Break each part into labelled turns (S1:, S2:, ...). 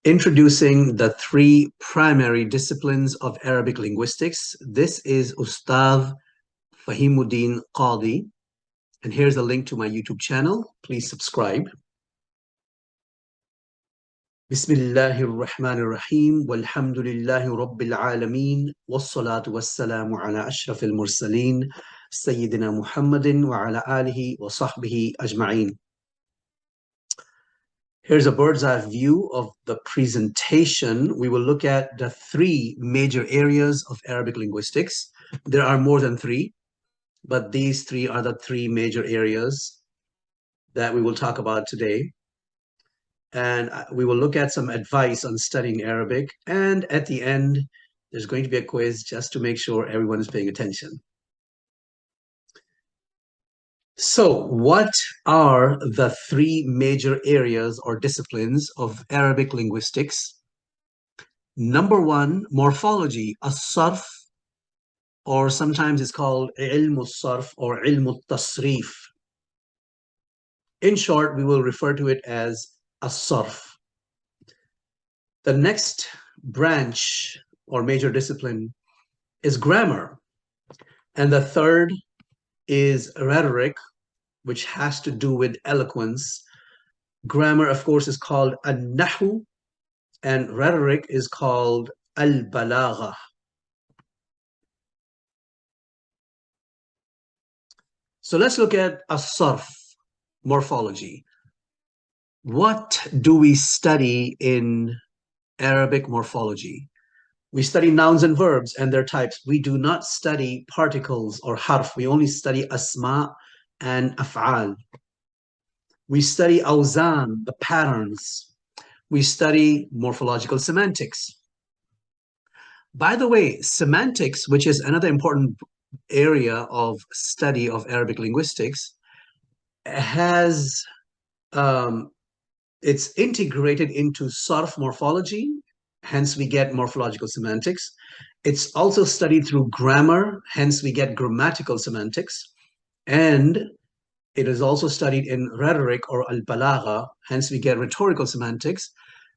S1: Introducing the three primary disciplines of Arabic linguistics. This is Ustadh Fahimuddin Qadi, and here's a link to my YouTube channel. Please subscribe. Bismillahir Rahmanir Rahim, walhamdulillahi Rabbil Alameen, wassalatu wassalamu ala ashrafil mursaleen, Sayyidina Muhammadin wa ala alihi wa sahbihi ajma'een. Here's a bird's eye view of the presentation. We will look at the three major areas of Arabic linguistics. There are more than three, but these three are the three major areas that we will talk about today. And we will look at some advice on studying Arabic. And at the end, there's going to be a quiz just to make sure everyone is paying attention. So what are the three major areas or disciplines of Arabic linguistics? Number one, morphology, as-sarf, or sometimes it's called ilm al-sarf or ilm al-Tasreef. In short, we will refer to it as as-sarf. The next branch or major discipline is grammar. And the third is rhetoric, which has to do with eloquence. Grammar, of course, is called an-nahu, and rhetoric is called al-balagha. So let's look at as-sarf, morphology. What do we study in Arabic morphology? We study nouns and verbs and their types. We do not study particles or harf. We only study asma and af'al. We study awzan, the patterns. We study morphological semantics. By the way, semantics, which is another important area of study of Arabic linguistics, has it's integrated into sarf morphology, hence we get morphological semantics. It's also studied through grammar, hence we get grammatical semantics. And it is also studied in rhetoric or al-balagha, hence we get rhetorical semantics.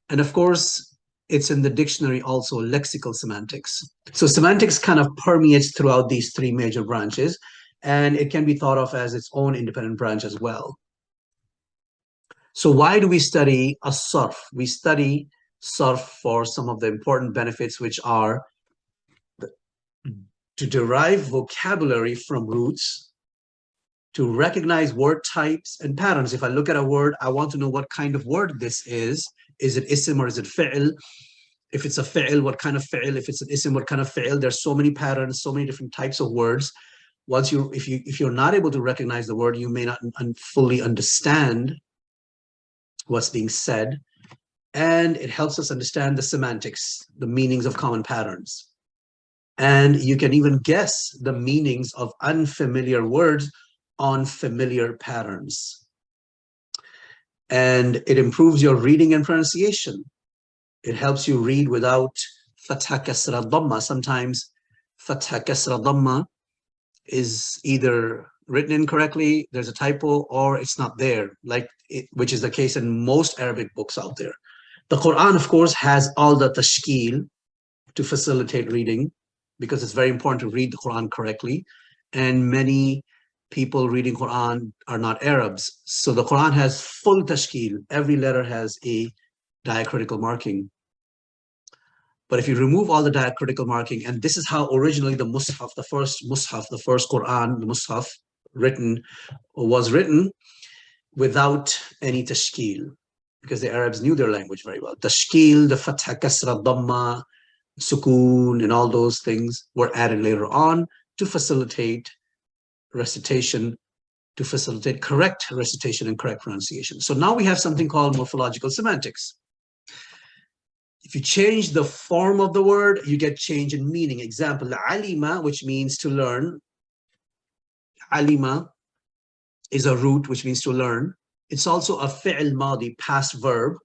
S1: And of course, it's in the dictionary also lexical semantics. So semantics kind of permeates throughout these three major branches, and it can be thought of as its own independent branch as well. So why do we study as-sarf? We study sarf for some of the important benefits, which are to derive vocabulary from roots, to recognize word types and patterns. If I look at a word, I want to know what kind of word this is. Is it ism or is it fi'l? If it's a fi'l, what kind of fi'l? If it's an ism, what kind of fi'l? There's so many patterns, so many different types of words. Once if you're not able to recognize the word, you may not fully understand what's being said. And it helps us understand the semantics, the meanings of common patterns. And you can even guess the meanings of unfamiliar words on familiar patterns. And it improves your reading and pronunciation. It helps you read without fatha kasra dhamma. Sometimes fatha kasra dhamma is either written incorrectly, there's a typo, or it's not there, which is the case in most Arabic books out there. The Quran, of course, has all the tashkil to facilitate reading, because it's very important to read the Quran correctly. And many people reading Quran are not Arabs. So the Quran has full tashkil. Every letter has a diacritical marking. But if you remove all the diacritical marking, and this is how originally the mushaf, the first Quran, the mushaf was written without any tashkil, because the Arabs knew their language very well. Tashkil, the fatha, kasra, dhamma, sukoon, and all those things were added later on to facilitate recitation, to facilitate correct recitation and correct pronunciation. So now we have something called morphological semantics. If you change the form of the word, you get change in meaning. Example, alima, which means to learn. Alima is a root, which means to learn. It's also a fi'l madi, past verb,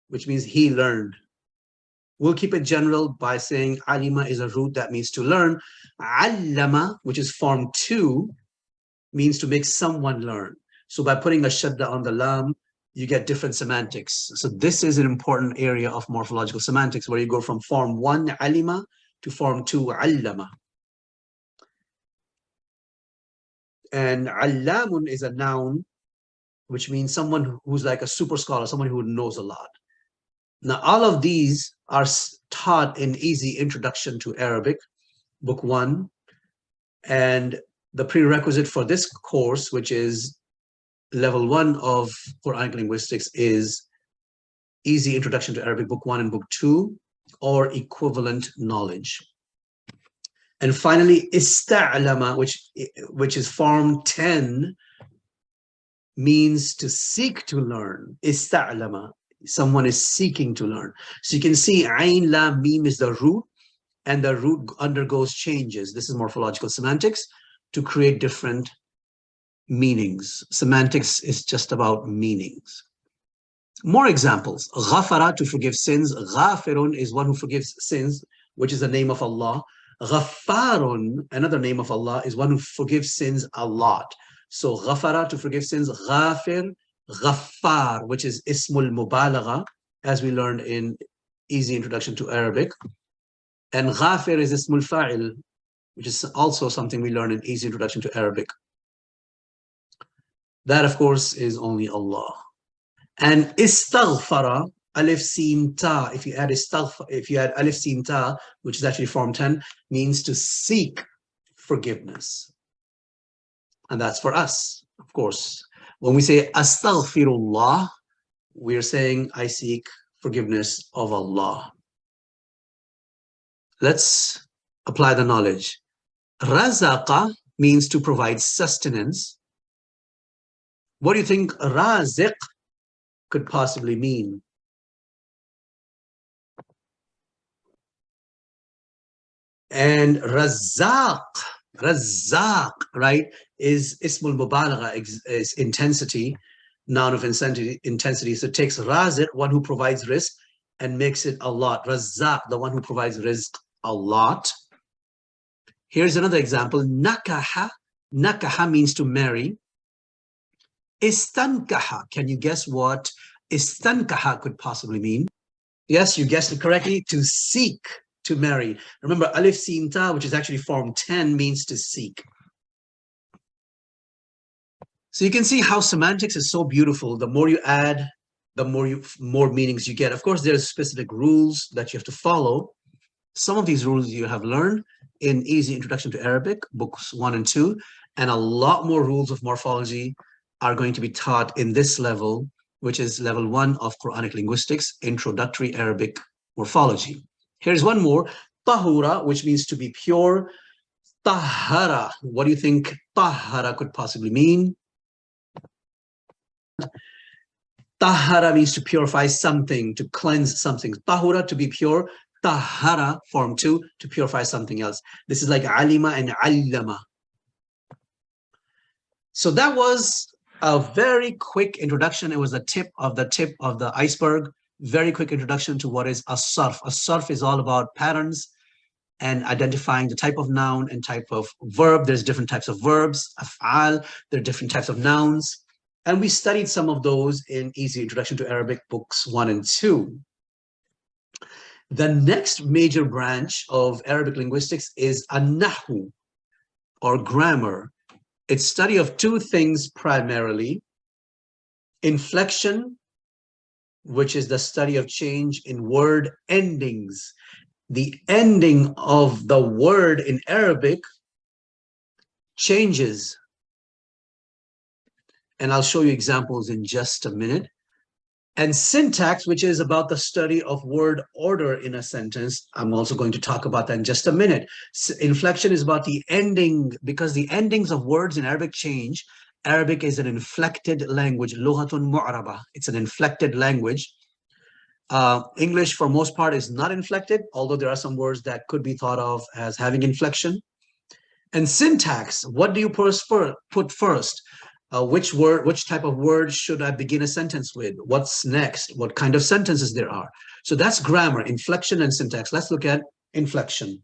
S1: which means he learned. We'll keep it general by saying alima is a root that means to learn. Allama, which is form 2, means to make someone learn. So by putting a shadda on the lam, you get different semantics. So this is an important area of morphological semantics, where you go from form 1, alima, to form 2, allama. And allamun is a noun, which means someone who's like a super scholar, someone who knows a lot. Now, all of these are taught in Easy Introduction to Arabic, Book 1. And the prerequisite for this course, which is level 1 of Quranic linguistics, is Easy Introduction to Arabic, Book 1 and Book 2, or equivalent knowledge. And finally, ista'lama, which is form 10, means to seek to learn. Ista'lama, someone is seeking to learn. So you can see ayn lam mim is the root, and the root undergoes changes. This is morphological semantics to create different meanings. Semantics is just about meanings. More examples. Ghafara, to forgive sins. Ghafirun is one who forgives sins, which is the name of Allah. Ghaffarun, another name of Allah, is one who forgives sins a lot. So ghafara, to forgive sins. Ghafir, ghaffar, which is ismul mubalagha, as we learned in Easy Introduction to Arabic. And ghafir is ismul fa'il, which is also something we learn in Easy Introduction to Arabic. That, of course, is only Allah. And istaghfara, alif sin ta, if you add alif sin ta, which is actually form 10, means to seek forgiveness. And that's for us, of course. When we say astaghfirullah, we're saying I seek forgiveness of Allah. Let's apply the knowledge. Razaqa means to provide sustenance. What do you think raziq could possibly mean? And Razzaq, right, is ismul mubalagha, is intensity, noun of intensity. So it takes raziq, one who provides risk, and makes it a lot. Razzaq, the one who provides rizq a lot. Here's another example. Nakaha, nakaha means to marry. Istankaha, can you guess what istankaha could possibly mean? Yes, you guessed it correctly, to seek to marry. Remember, alif sin ta, which is actually form 10, means to seek. So you can see how semantics is so beautiful. The more you add, the more meanings you get. Of course, there's specific rules that you have to follow. Some of these rules you have learned in Easy Introduction to Arabic, books 1 and 2, and a lot more rules of morphology are going to be taught in this level, which is level 1 of Quranic linguistics, introductory Arabic morphology. Here's one more, tahura, which means to be pure. Tahara, what do you think tahara could possibly mean? Tahara means to purify something, to cleanse something. Tahura, to be pure. Tahara, form 2, to purify something else. This is like alima and allama. So that was a very quick introduction. It was the tip of the iceberg. Very quick introduction to what is a sarf. A sarf is all about patterns and identifying the type of noun and type of verb. There's different types of verbs, af'al, there are different types of nouns. And we studied some of those in Easy Introduction to Arabic, books 1 and 2. The next major branch of Arabic linguistics is an-nahwu, or grammar. It's study of two things primarily: inflection, which is the study of change in word endings. The ending of the word in Arabic changes. And I'll show you examples in just a minute. And syntax, which is about the study of word order in a sentence. I'm also going to talk about that in just a minute. Inflection is about the ending, because the endings of words in Arabic change. Arabic is an inflected language, lughatun mu'raba. It's an inflected language. English, for most part, is not inflected, although there are some words that could be thought of as having inflection. And syntax, what do you put first? Which type of word should I begin a sentence with? What's next? What kind of sentences there are? So that's grammar, inflection and syntax. Let's look at inflection.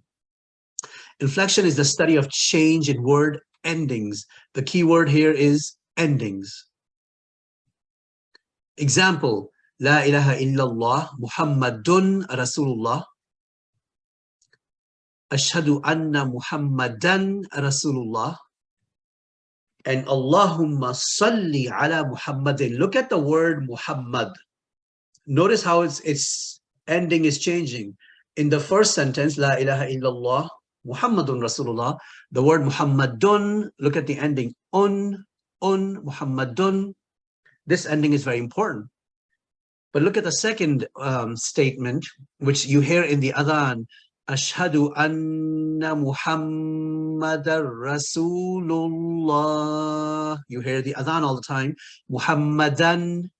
S1: Inflection is the study of change in word endings. The key word here is endings. Example, La ilaha illallah Muhammadun Rasulullah. Ashhadu anna Muhammadan Rasulullah. And Allahumma salli ala Muhammadin. Look at the word Muhammad. Notice how its ending is changing. In the first sentence, La ilaha illallah Muhammadun Rasulullah, the word Muhammadun, look at the ending, Muhammadun. This ending is very important. But look at the second statement, which you hear in the adhan, Ashhadu anna Muhammadar Rasulullah. You hear the adhan all the time, Muhammadan,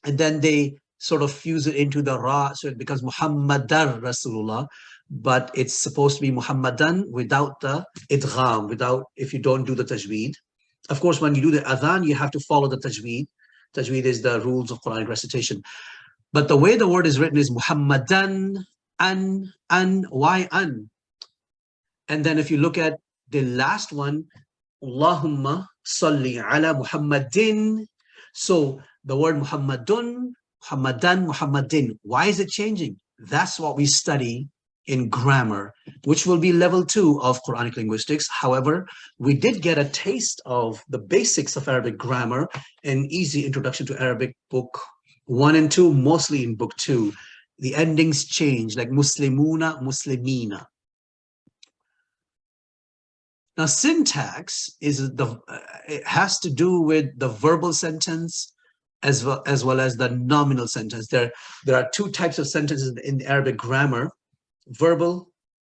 S1: and then they sort of fuse it into the ra, so it becomes Muhammadar Rasulullah, but it's supposed to be Muhammadan without the idgham, without, if you don't do the tajweed. Of course, when you do the adhan, you have to follow the tajweed. Tajweed is the rules of Quranic recitation. But the way the word is written is Muhammadan, why an? And then if you look at the last one, Allahumma salli ala Muhammadin. So the word Muhammadun, Muhammadan, Muhammadin. Why is it changing? That's what we study in grammar, which will be level 2 of Quranic linguistics. However, we did get a taste of the basics of Arabic grammar in Easy Introduction to Arabic book 1 and 2, mostly in book 2. The endings change, like Muslimuna, Muslimina. Now, syntax is it has to do with the verbal sentence as well as the nominal sentence. There are 2 types of sentences in the Arabic grammar, verbal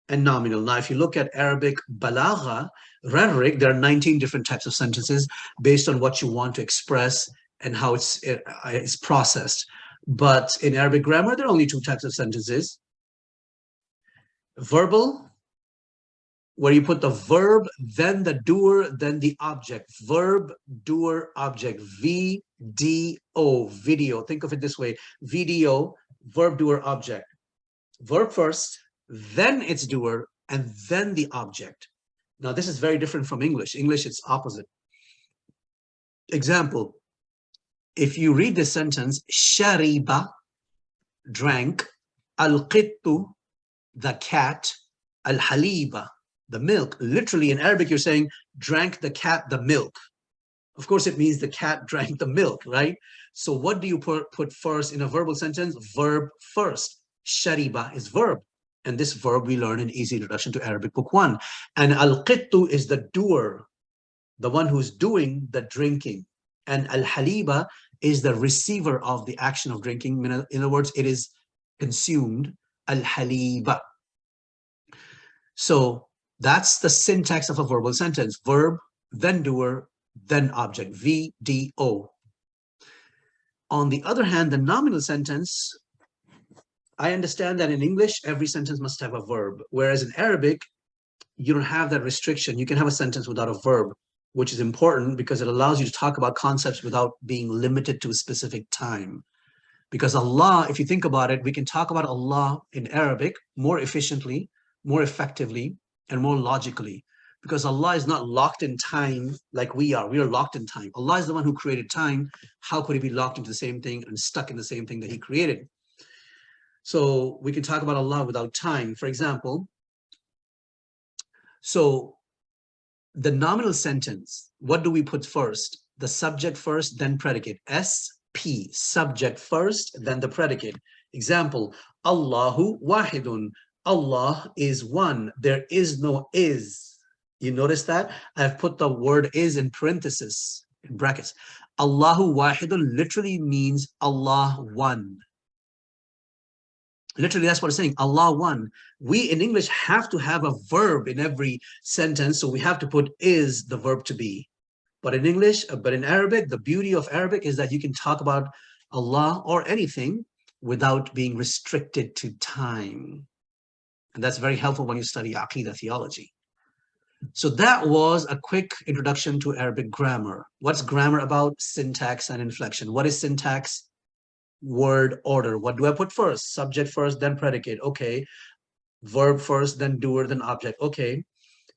S1: and nominal. Now, if you look at Arabic balagha, rhetoric, there are 19 different types of sentences based on what you want to express and how it's processed. But in Arabic grammar, there are only 2 types of sentences. Verbal, where you put the verb, then the doer, then the object. Verb, doer, object. VDO, video. Think of it this way. VDO, verb, doer, object. Verb first, then its doer, and then the object. Now, this is very different from English. English, it's opposite. Example, if you read this sentence, shariba, drank, al-qittu, the cat, al-haliba, the milk. Literally in Arabic, you're saying, drank the cat the milk. Of course, it means the cat drank the milk, right? So what do you put first in a verbal sentence? Verb first. Shariba is verb. And this verb we learn in Easy Introduction to Arabic book 1. And al-qittu is the doer, the one who's doing the drinking. And al-haliba is the receiver of the action of drinking. In other words, it is consumed. Al-haliba. So that's the syntax of a verbal sentence. Verb, then doer, then object. VDO. On the other hand, the nominal sentence, I understand that in English, every sentence must have a verb. Whereas in Arabic, you don't have that restriction. You can have a sentence without a verb, which is important because it allows you to talk about concepts without being limited to a specific time. Because Allah, if you think about it, we can talk about Allah in Arabic more efficiently, more effectively, and more logically. Because Allah is not locked in time like we are. We are locked in time. Allah is the one who created time. How could he be locked into the same thing and stuck in the same thing that he created? So we can talk about Allah without time. For example, so the nominal sentence, what do we put first? The subject first, then predicate. SP, subject first, then the predicate. Example, Allahu wahidun. Allah is one. There is no is. You notice that? I've put the word is in parentheses, in brackets. Allahu wahidun literally means Allah one. Literally, that's what it's saying. Allah one. We in English have to have a verb in every sentence, so we have to put is the verb to be. But in English, but in Arabic, the beauty of Arabic is that you can talk about Allah or anything without being restricted to time. And that's very helpful when you study Aqidah theology. So that was a quick introduction to Arabic grammar. What's grammar about? Syntax and inflection. What is syntax? Word order. What do I put first? Subject first, then predicate. Okay. Verb first, then doer, then object. Okay.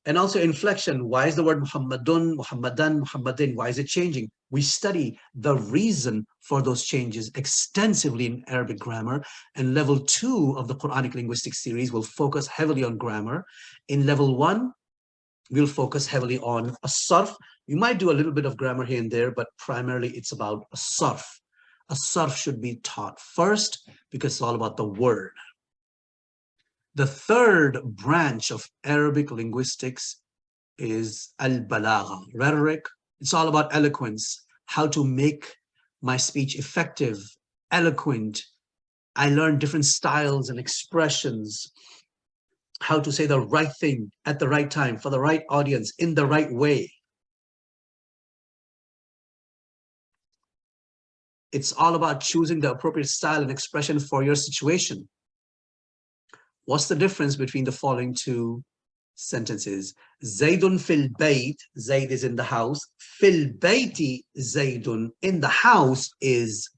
S1: And also inflection. Why is the word Muhammadun, Muhammadan, Muhammadin? Why is it changing? We study the reason for those changes extensively in Arabic grammar. And level 2 of the Quranic linguistics series will focus heavily on grammar. In level 1, we'll focus heavily on a sarf. You might do a little bit of grammar here and there, but primarily it's about a sarf. A sarf should be taught first because it's all about the word. The third branch of Arabic linguistics is al-Balagha, rhetoric. It's all about eloquence, how to make my speech effective, eloquent. I learned different styles and expressions, how to say the right thing at the right time, for the right audience, in the right way. It's all about choosing the appropriate style and expression for your situation. What's the difference between the following two sentences? Zaydun fil bayt, Zayd is in the house. Fil bayti Zaydun, in the house is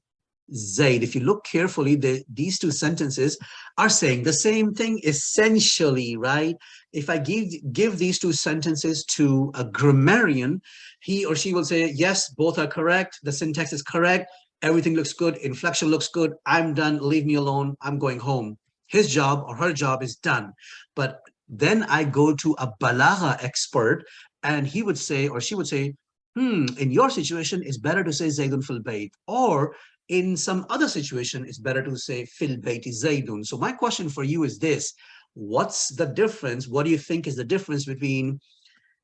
S1: Zayd. If you look carefully, these two sentences are saying the same thing essentially, right? If I give these two sentences to a grammarian, he or she will say, yes, both are correct. The syntax is correct. Everything looks good. Inflection looks good. I'm done. Leave me alone. I'm going home. His job or her job is done. But then I go to a balagha expert and he would say, or she would say, in your situation, it's better to say Zaydun fil bayt, or in some other situation, it's better to say fil bayti Zaydun. So my question for you is this: what's the difference? What do you think is the difference between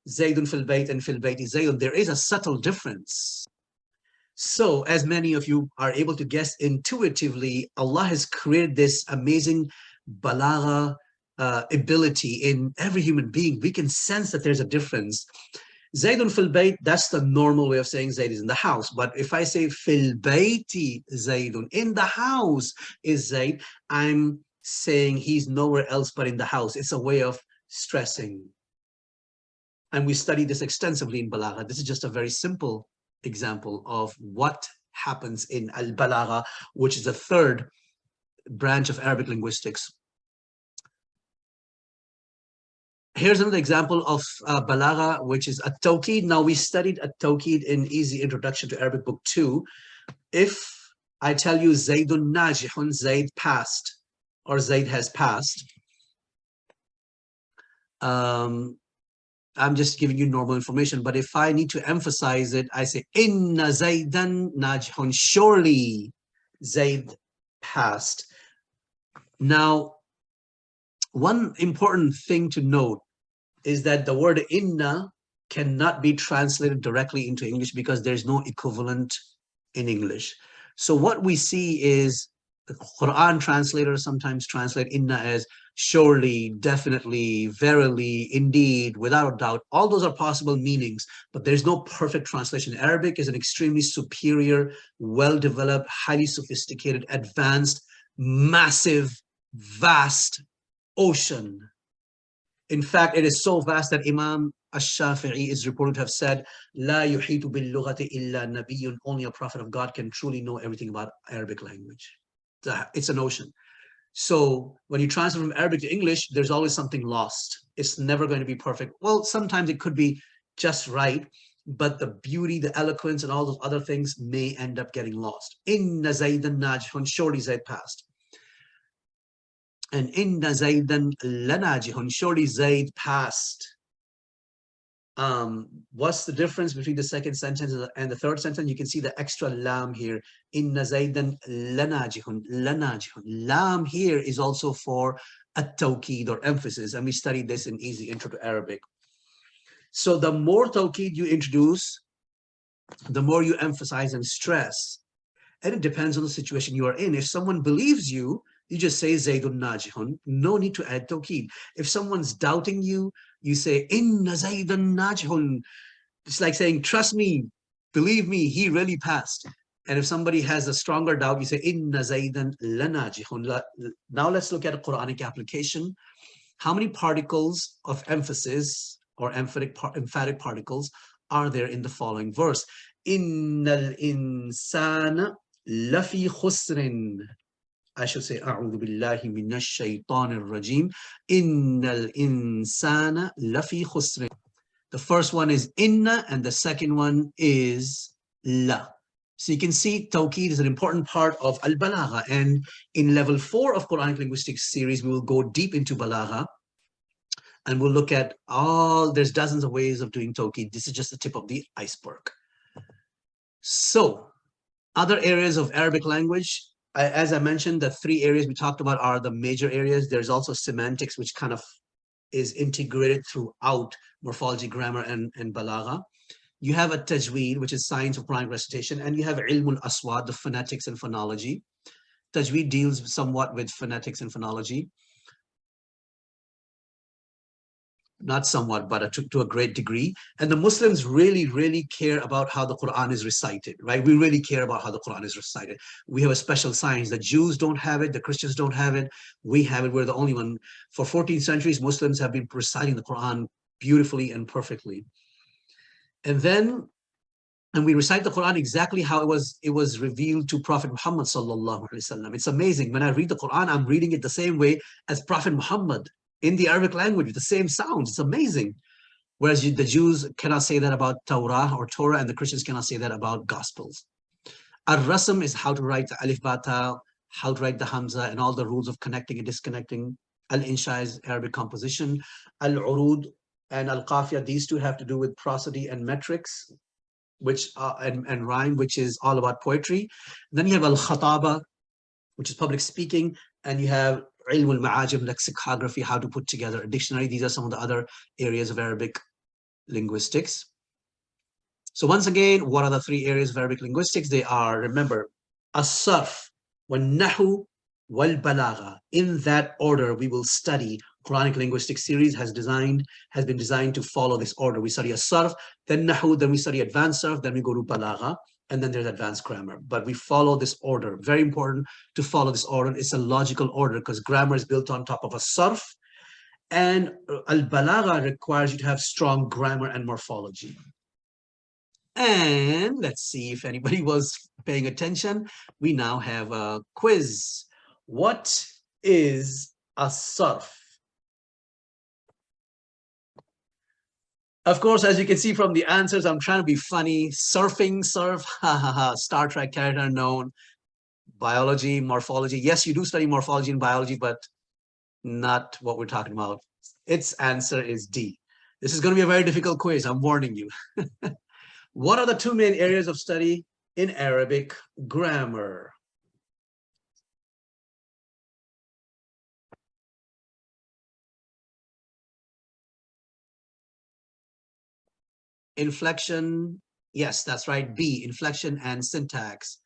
S1: Zaydun fil bayt and fil bayti Zaydun? There is a subtle difference. So as many of you are able to guess intuitively, Allah has created this amazing balagha ability in every human being. We can sense that there's a difference. Zaydun fil bayt, that's the normal way of saying Zayd is in the house. But if I say fil bayti Zaydun, in the house is Zayd, I'm saying he's nowhere else but in the house. It's a way of stressing. And we study this extensively in balagha. This is just a very simple example of what happens in al-Balagha, which is the third branch of Arabic linguistics. Here's another example of Balagha, which is al-Tawkeed. Now, we studied al-Tawkeed in Easy Introduction to Arabic Book 2. If I tell you Zaydun najihun, Zayd passed, or Zayd has passed, I'm just giving you normal information, but if I need to emphasize it, I say, Inna Zaydan najihun, surely Zayd passed. Now, one important thing to note is that the word inna cannot be translated directly into English because there's no equivalent in English. So what we see is the Quran translators sometimes translate inna as surely, definitely, verily, indeed, without a doubt. All those are possible meanings, but there's no perfect translation. Arabic is an extremely superior, well-developed, highly sophisticated, advanced, massive, vast ocean. In fact, it is so vast that Imam Ash-Shafi'i is reported to have said, La yuhitu bil lughati illa nabiyyun, only a prophet of God can truly know everything about Arabic language. It's an ocean. So when you translate from Arabic to English, there's always something lost. It's never going to be perfect. Well, sometimes it could be just right, but the beauty, the eloquence, and all those other things may end up getting lost. Inna Zaydan najihun, surely Zayd passed. And Inna Zaydan lanajihun, surely Zayd passed. What's the difference between the second sentence and the third sentence? You can see the extra lam here. Inna Zaydan lanajihun, lanajihun. Lam here is also for at-tawkeed or emphasis, and we studied this in Easy Intro to Arabic. So the more tawkeed you introduce, the more you emphasize and stress. And it depends on the situation you are in. If someone believes you, you just say Zaydun najihun. No need to add tawkeed. If someone's doubting you, you say Inna Zaydun najihun. It's like saying, trust me, believe me, he really passed. And if somebody has a stronger doubt, you say Inna Zaydan lanajihun. Now let's look at a Quranic application. How many particles of emphasis or emphatic particles are there in the following verse? Innal insana lafi khusrin. I should say, A'udhu billahi minash shaitanir rajim. Innal insana lafi khusrin. The first one is inna and the second one is la. So you can see Tawqid is an important part of al-Balagha. And in level 4 of Quranic Linguistics series, we will go deep into Balagha. And we'll look at there's dozens of ways of doing Tawqid. This is just the tip of the iceberg. So other areas of Arabic language, as I mentioned, the 3 areas we talked about are the major areas. There's also semantics, which kind of is integrated throughout morphology, grammar, and balagha. You have a tajweed, which is science of Quranic recitation, and you have ilm al-aswad, the phonetics and phonology. Tajweed deals somewhat with phonetics and phonology. Not somewhat, but to a great degree. And the Muslims really, really care about how the Quran is recited, right? We really care about how the Quran is recited. We have a special science. The Jews don't have it. The Christians don't have it. We have it. We're the only one. For 14 centuries, Muslims have been reciting the Quran beautifully and perfectly. And we recite the Quran exactly how it was revealed to Prophet Muhammad sallallahu alaihi wasallam. It's amazing. When I read the Quran, I'm reading it the same way as Prophet Muhammad, in the Arabic language, with the same sounds. It's amazing. Whereas the Jews cannot say that about Torah, and the Christians cannot say that about Gospels. Al-Rasm is how to write the Alif Bata, how to write the Hamza, and all the rules of connecting and disconnecting. Al-Insha is Arabic composition. Al-Urud and Al-Qafiyah, these two have to do with prosody and metrics, which and rhyme, which is all about poetry. Then you have Al-Khataba, which is public speaking, and you have ilm al-ma'ajim, lexicography, how to put together a dictionary. These are some of the other areas of Arabic linguistics. So once again, what are the 3 areas of Arabic linguistics? They are, remember, as-sarf, wal-nahu, wal-balagha. In that order, we will study. Quranic Linguistics series has been designed to follow this order. We study as-sarf, then nahu, then we study advanced sarf, then we go to balagha, and then there's advanced grammar. But we follow this order. Very important to follow this order. It's a logical order because grammar is built on top of a sarf, and al-balagha requires you to have strong grammar and morphology. And let's see if anybody was paying attention. We now have a quiz. What is a sarf? Of course, as you can see from the answers, I'm trying to be funny. Surfing, surf, ha ha ha, Star Trek character known. Biology, morphology. Yes, you do study morphology and biology, but not what we're talking about. Its answer is D. This is going to be a very difficult quiz, I'm warning you. What are the 2 main areas of study in Arabic grammar? Inflection, yes, that's right, B, inflection and syntax.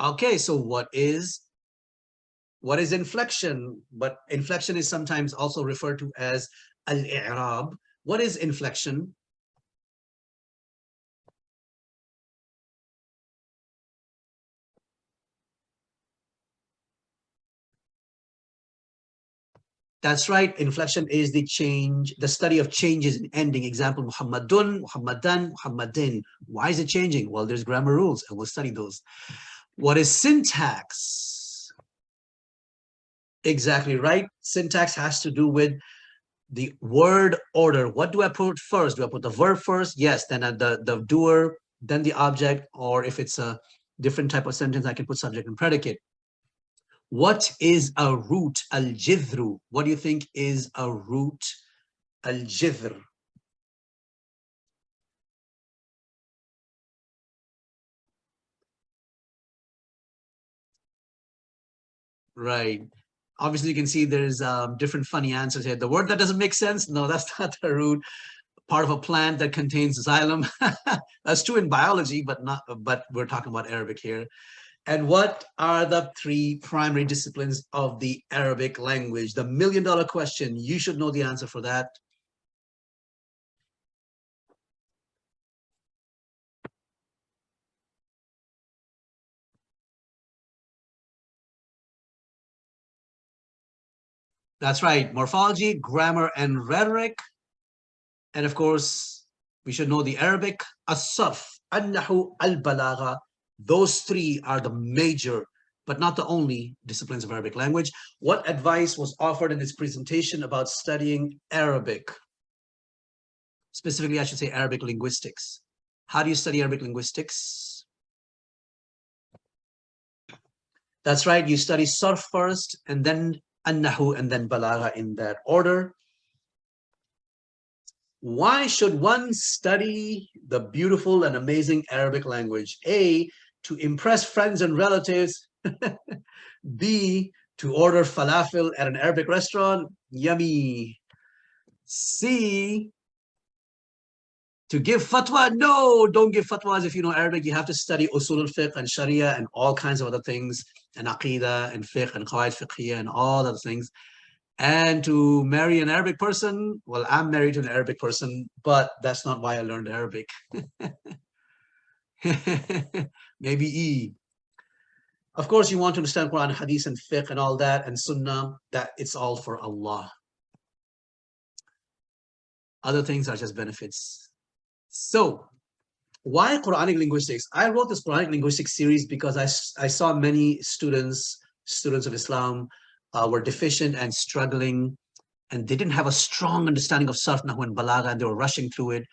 S1: Okay, so what is inflection? But inflection is sometimes also referred to as al-i'rab. What is inflection? That's right. Inflection is the study of changes in ending. Example, Muhammadun, Muhammadan, Muhammadin. Why is it changing? Well, there's grammar rules, and we'll study those. What is syntax? Exactly right. Syntax has to do with the word order. What do I put first? Do I put the verb first? Yes, then the doer, then the object, or if it's a different type of sentence, I can put subject and predicate. What is a root? Al-jidhru. What do you think is a root? Al-jidhr. Right. Obviously, you can see there's different funny answers here. The word that doesn't make sense, no, that's not the root. Part of a plant that contains xylem. That's true in biology, but we're talking about Arabic here. And what are the 3 primary disciplines of the Arabic language? The $1 million question. You should know the answer for that. That's right. Morphology, grammar, and rhetoric. And of course, we should know the Arabic, as-sarf, al-nahu, al-balagha. Those 3 are the major, but not the only disciplines of Arabic language. What advice was offered in this presentation about studying Arabic? Specifically, I should say Arabic linguistics. How do you study Arabic linguistics? That's right, you study sarf first, and then an-nahu, and then balagha in that order. Why should one study the beautiful and amazing Arabic language? A, to impress friends and relatives. B, to order falafel at an Arabic restaurant. Yummy. C, to give fatwa. No, don't give fatwas if you know Arabic. You have to study usul al-fiqh and sharia and all kinds of other things, and aqidah and fiqh and qawaid fiqhiyya and all other things. And to marry an Arabic person, well, I'm married to an Arabic person, but that's not why I learned Arabic. Maybe E. Of course, you want to understand Quran, Hadith, and Fiqh and all that, and Sunnah, that it's all for Allah. Other things are just benefits. So, why Quranic linguistics? I wrote this Quranic linguistics series because I saw many students of Islam were deficient and struggling, and they didn't have a strong understanding of sarf, nahw, and balagha, and they were rushing through it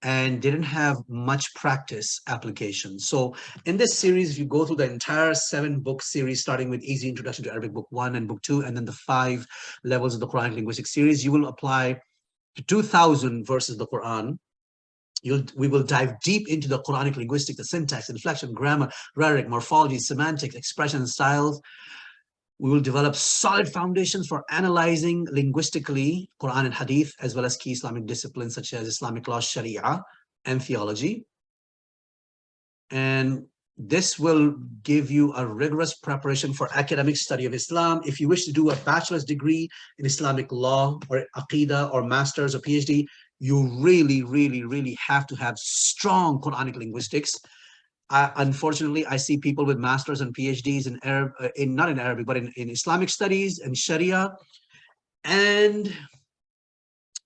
S1: and didn't have much practice application. So in this series, if you go through the entire 7-book series, starting with Easy Introduction to Arabic, book 1 and book 2, and then the 5 levels of the Quranic linguistics series, you will apply to 2,000 verses of the Quran. We will dive deep into the Quranic linguistics, the syntax, inflection, grammar, rhetoric, morphology, semantics, expression, and styles. We will develop solid foundations for analyzing linguistically Quran and Hadith, as well as key Islamic disciplines such as Islamic law, Sharia, and theology. And this will give you a rigorous preparation for academic study of Islam. If you wish to do a bachelor's degree in Islamic law or Aqidah or master's or PhD, you really, really, really have to have strong Quranic linguistics. Unfortunately, I see people with masters and PhDs in not in Arabic, but in Islamic studies and Sharia, and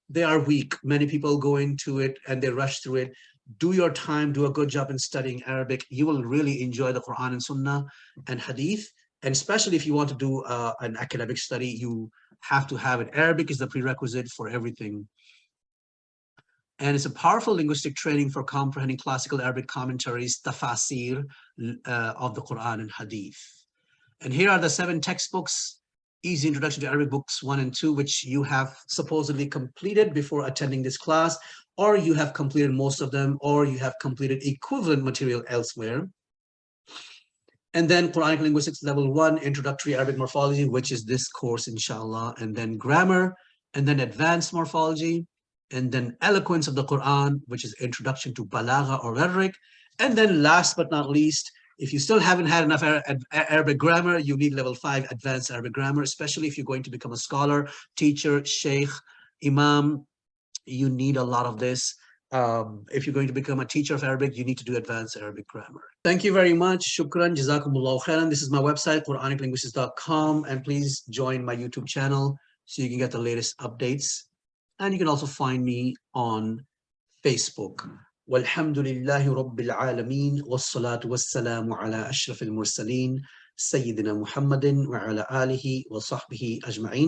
S1: they are weak. Many people go into it and they rush through it. Do your time, do a good job in studying Arabic. You will really enjoy the Quran and Sunnah and Hadith. And especially if you want to do an academic study, you have to have it. Arabic is the prerequisite for everything. And it's a powerful linguistic training for comprehending classical Arabic commentaries, tafasir, of the Quran and Hadith. And here are the 7 textbooks, Easy Introduction to Arabic, books 1 and 2, which you have supposedly completed before attending this class, or you have completed most of them, or you have completed equivalent material elsewhere. And then Quranic Linguistics Level 1, Introductory Arabic Morphology, which is this course, inshallah, and then Grammar, and then Advanced Morphology, and then Eloquence of the Quran, which is Introduction to Balagha or Rhetoric. And then last but not least, if you still haven't had enough Arabic grammar, you need Level 5 Advanced Arabic Grammar, especially if you're going to become a scholar, teacher, sheikh, imam. You need a lot of this. If you're going to become a teacher of Arabic, you need to do Advanced Arabic Grammar. Thank you very much. Shukran, jazakumullahu khairan. This is my website, QuranicLinguistics.com, and please join my YouTube channel so you can get the latest updates. And you can also find me on Facebook. Walhamdulillahi Rabbil Alameen, wassalatu wassalamu ala ashrafil mursaleen, Sayyidina Muhammadin wa ala alihi wa sahbihi ajma'in.